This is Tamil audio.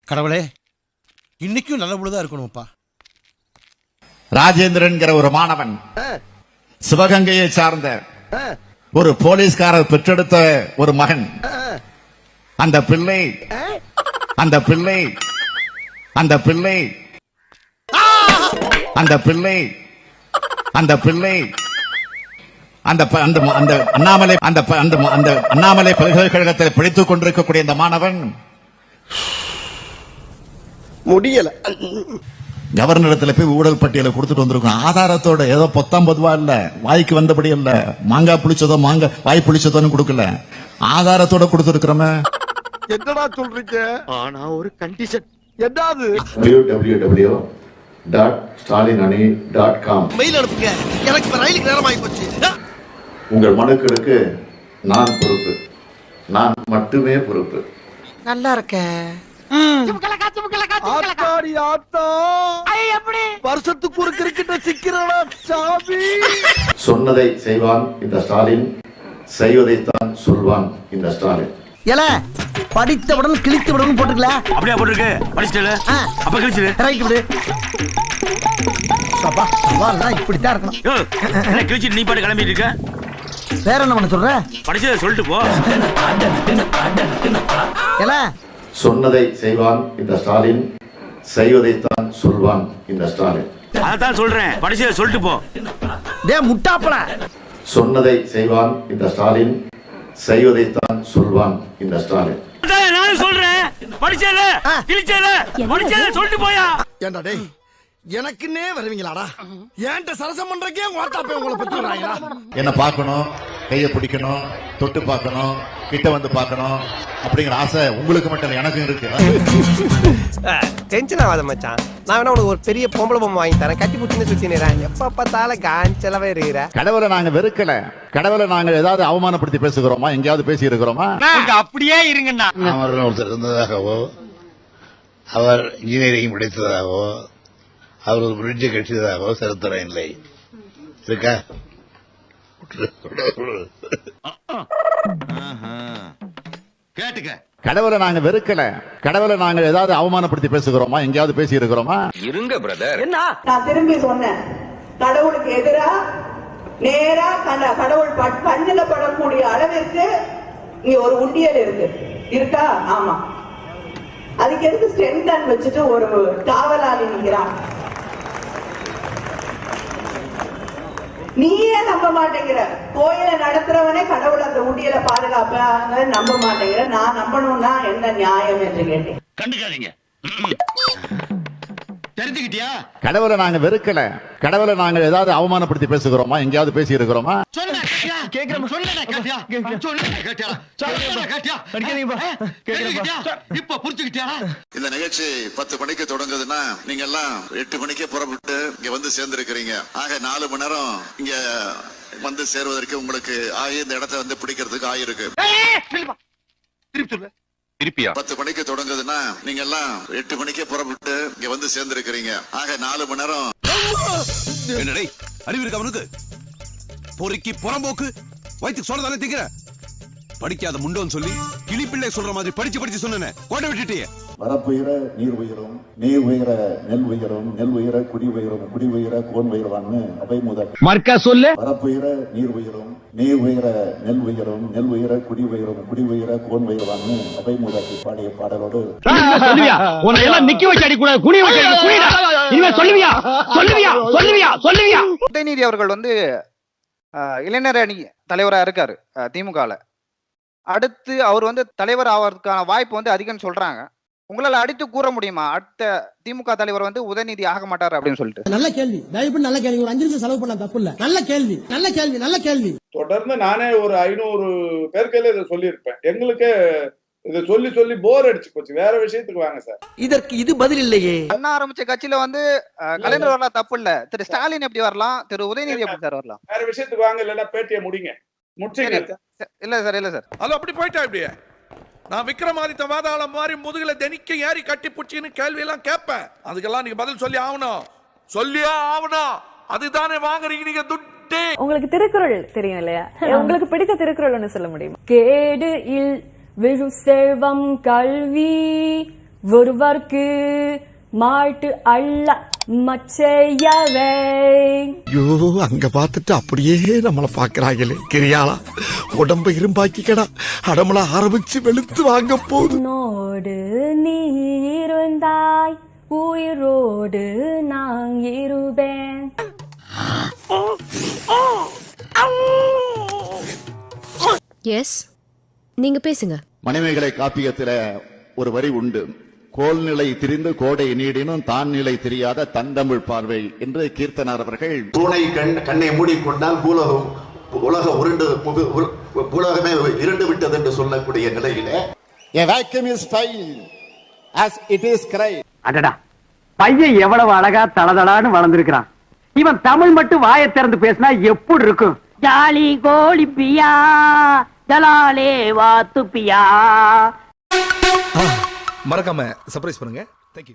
கடவுளே, இன்னைக்கும் நல்ல பொழுதா இருக்கணும்ப்பா. ராஜேந்திரன்கிற ஒரு மாணவன், சிவகங்கையை சார்ந்த ஒரு போலீஸ்காரர் பெற்றெடுத்த ஒரு மகன். அந்த பிள்ளை அந்த பிள்ளை அந்த பிள்ளை அந்த பிள்ளை அந்த பிள்ளை அந்த அண்ணாமலை அந்த அண்ணாமலை பல்கலைக்கழகத்தில் படித்துக் கொண்டிருக்கக்கூடிய இந்த மாணவன் முடியல. கவர்னரிடத்துல போய் ஊழல் பட்டியலை கொடுத்துட்டு வந்திருக்கோம். ஆதாரத்தோட, ஏதோ 19 ரூபா இல்ல, வாய்க்கு வந்தபடி இல்ல, மாங்காய் புளிச்சதோ வாய் புளிச்சதோன்னு கொடுக்கல, ஆதாரத்தோட கொடுத்துருக்கிறோமே. என்னடா சொல்றீங்க? ஆனா ஒரு கண்டிஷன். என்னது? www.stalinani.com மெயில் அனுப்புங்க. எனக்கு இப்ப ரயிலுக்கு நேரம் ஆகி போச்சு. உங்கள் மனுக்களுக்கு நான் பொறுப்பு, நான் மட்டுமே பொறுப்பு. நல்லா இருக்க. ஆத்தாடி ஆத்தா, வருஷத்துக்கு ஒரு கிரிக்கெட்ட சிக்கிறடா சாமி. சொன்னதை செய்வான் இந்த ஸ்டாலின், செய்வதைத்தான் சொல்வான் இந்த ஸ்டாலின். ஏல படித்தவுடன் கிழித்தவுடன் போட்டுக்கல. அப்படியே போட்டுருக்கு. படிச்சிட்டல அப்ப கிழிச்சிடு. ரைட் விடு. சபா சவால்னா இப்படித்தான் இருக்கணும். என்ன கிழிச்சிட்டு நீ பாட்டு கிளம்பிட்டு இருக்க? வேற என்ன பண்ண சொல்ற? படிச்சதை சொல்லிட்டு போ. ஏல சொன்னதை செய்வான் இந்த ஸ்டாலின், செய்வதைத்தான் சொல்வான் இந்த ஸ்டாலின். அதான் சொல்றேன், படிச்சதை சொல்லிட்டு போ. டேய் முட்டாப்பள. சொன்னதை செய்வான் இந்த ஸ்டாலின், செய்வதைத்தான் சொல்வான் இந்த ஸ்டாலின். நான் சொல்றேன், படிச்சத கிழிச்சத படிச்சத சொல்லிட்டு போயா. ஏண்டா டேய், எனக்குன்னே வருவீங்களாடா? ஏன்ட்ட சரசம் பண்றக்கே வாட்டாப்பே உங்களை பத்தி வராங்களா? என்ன பார்க்கணும், கையை பிடிக்கணும், தொட்டு பார்க்கணும், கிட்ட வந்து பார்க்கணும் அப்படிங்கிற ஆசை உங்களுக்கு மட்டும் இல்ல, எனக்கும் இருக்கு. டென்ஷன் ஆகாத மச்சான். நான் வேணா உனக்கு ஒரு பெரிய பொம்பளை பொம்மை வாங்கி தரேன், கட்டி பிடிச்சின்னு சுத்தினேன். எப்ப பார்த்தாலும் காஞ்சலவே இருக்கிற. கடவுளை நாங்க வெறுக்கல, கடவுளை நாங்க ஏதாவது அவமானப்படுத்தி பேசுகிறோமா, எங்கேயாவது பேசி இருக்கிறோமா? அப்படியே இருங்கண்ணா. அவர் ஒருத்தர் இருந்ததாகவோ, அவர் இன்ஜினியரிங் படித்ததாகவோ, அவர் ஒரு பிரிட்ஜை கட்டியதாகவோ சரித்திரம் இல்லை. இருக்கா? கேட்டுக்க. கடவுளை நாங்க வெறுக்கல, கடவுளை நாங்க ஏதாவது அவமானப்படுத்தி பேசுகிறோமா, எங்கேயாவது பேசி இருக்கிறோமா? இருங்க பிரதர். என்ன நான் திரும்பி சொன்னேன், கடவுளுக்கு எதிரா நேரா கடவுள் கண்ணில படக்கூடிய அளவிற்கு இங்க ஒரு உண்டியல் இருக்கு. இருக்கா? ஆமா. அதுக்கு எதுக்கு ஸ்ட்ரென்த் வச்சுட்டு ஒரு காவலாளி நிற்கிறான்? நீயே நம்ப மாட்டேங்கிற. கோயிலை நடத்துறவனே கடவுள் அந்த உண்டியலை பாதுகாப்பாங்க நம்ப மாட்டேங்கிற. நான் நம்பணும்னா என்ன நியாயம் என்று கேட்டேன். கண்டுக்காதீங்க. தெரிஞ்சுக்கிட்டியா? கடவுளை நாங்க வெறுக்கல, கடவுளை நாங்க ஏதாவது அவமானப்படுத்தி பேசுகிறோமா, எங்கேயாவது பேசி இருக்கிறோமா? இந்த நிகழ்ச்சி 10 மணிக்கு தொடங்குதுன்னா நீங்க எல்லாம் 8 மணிக்கே புறப்பட்டு இங்க வந்து சேர்ந்திருக்கிறீங்க. ஆக 4 மணி நேரம் இங்க வந்து சேர்வதற்கு உங்களுக்கு இந்த இடத்தை வந்து பிடிக்கிறதுக்கு ஆயிருக்கு. 10 மணிக்கு தொடங்குதுன்னா நீங்க எல்லாம் 8 மணிக்கே புறப்பட்டு இங்க வந்து சேர்ந்திருக்கிறீங்க. ஆக 4 மணி நேரம். என்னடே அறிவு இருக்கு அவனுக்கு? பொறுக்கி புறம்போக்கு வயிற்றுக்கு சொல்றதானே திங்கிற? படிக்காத முண்டோன்னு சொல்லி கிளிப்பிள்ளை சொல்ற மாதிரி படிச்சு சொன்ன கோட்டை விட்டுட்டியே. வரப்புயர நீர் உயரும், நீர் உயர நெல் உயரும், நெல் உயர குடி உயரும், குடி உயர கோன் உயர்வான்னு அவை முதல் மர்க்கா சொல்லு. வரப்புயர நீர் உயரும், நீர் உயர நெல் உயரும், நெல் உயர குடி உயரும், குடி உயர கோன் உயர்வான்னு அவை முதல் பாடிய பாடலோடு சொல்லுவியா? உன்னை எல்லாம் நிக்க வச்சு அடி கூடாது, குனி வச்சு அடி. குனிடா. இனிமே சொல்லுவியா? சொல்லுவியா? சொல்லுவியா? சொல்லுவியா? உதயநிதி அவர்கள் வந்து இளைஞர் அணி தலைவரா இருக்காரு திமுகல. அடுத்து அவர் வந்து தலைவர் ஆவதற்கான வாய்ப்பு வந்து அதிகம்னு சொல்றாங்க. உங்களால அடித்து கூற முடியுமா அடுத்த திமுக தலைவர் வந்து உதயநிதி ஆக மாட்டாரு அப்படின்னு சொல்லிட்டு? நல்ல கேள்வி, தயவுபட்டு நல்ல கேள்வி. ஒரு 5 நிமிஷம் செலவு பண்ண தப்பு இல்ல. நல்ல கேள்வி, நல்ல கேள்வி, நல்ல கேள்வி. தொடர்ந்து நானே ஒரு 500 பேருக்கையில இதை சொல்லியிருப்பேன். எங்களுக்கு இதை சொல்லி சொல்லி போர் அடிச்சு போச்சு. வேற விஷயத்துக்கு வாங்க சார். இதற்கு இது பதில் இல்லையே. அண்ணா ஆரம்பிச்ச கட்சியில வந்து கலைஞர் வரலாம், தப்பு இல்ல. திரு ஸ்டாலின் எப்படி வரலாம், திரு உதயநிதி எப்படி சார் வரலாம்? வேற விஷயத்துக்கு வாங்க, இல்லன்னா பேட்டியை முடிங்க. முடிச்சுங்க. இல்ல சார், இல்ல சார். அது அப்படி போயிட்டா இப்படியே நான் விக்ரமாதித்த வாதாளம் மாதிரி முதுகுல தெனிக்க ஏறி கட்டி புடிச்சின்னு கேள்வி எல்லாம் கேட்பேன். அதுக்கெல்லாம் நீங்க பதில் சொல்லி ஆகணும், சொல்லியா ஆகணும். அதுதானே வாங்குறீங்க நீங்க துட்டு. உங்களுக்கு திருக்குறள் தெரியும் இல்லையா? உங்களுக்கு பிடித்த திருக்குறள் ஒன்னு சொல்ல முடியுமா? கேடு இல் விழு செல்வம் கல்வி ஒருவருக்கு மாட்டு அல்ல மச்சையவை. ஐயோ அங்க பார்த்துட்டு அப்படியே நம்மள பாக்குறாங்களே கிரியாளா உடம்ப இரும்பாக்கிக்கடா அடமள ஆரம்பிச்சு வெளுத்து வாங்க போகுது. உன்னோடு நீ இருந்தாய் உயிரோடு நான் இருப்பேன். எஸ், நீங்க பேசுங்க. மணிமேகலை காப்பியத்துல ஒரு வரி உண்டு. கோல் நிலை திரிந்து கோடை நீடினும் தான் நிலை தெரியாத தந்தமிழ் பார்வை என்று கீர்த்தனார் அவர்கள் பூனை கண்ணை மூடிக்கொண்டால் உலகமே இருண்டு விட்டது என்று சொல்லக்கூடிய நிலையிலே அடடா, பையன் எவ்வளவு அழகா தளதளான்னு வளர்ந்திருக்கிறான். இவன் தமிழ் மட்டும் வாயை திறந்து பேசினா எப்படி இருக்கும்? ஜாலி கோழி பியா ஜலாலே வாத்து பியா. மறக்காம சர்ப்ரைஸ் பண்ணுங்க. தேங்க்யூ.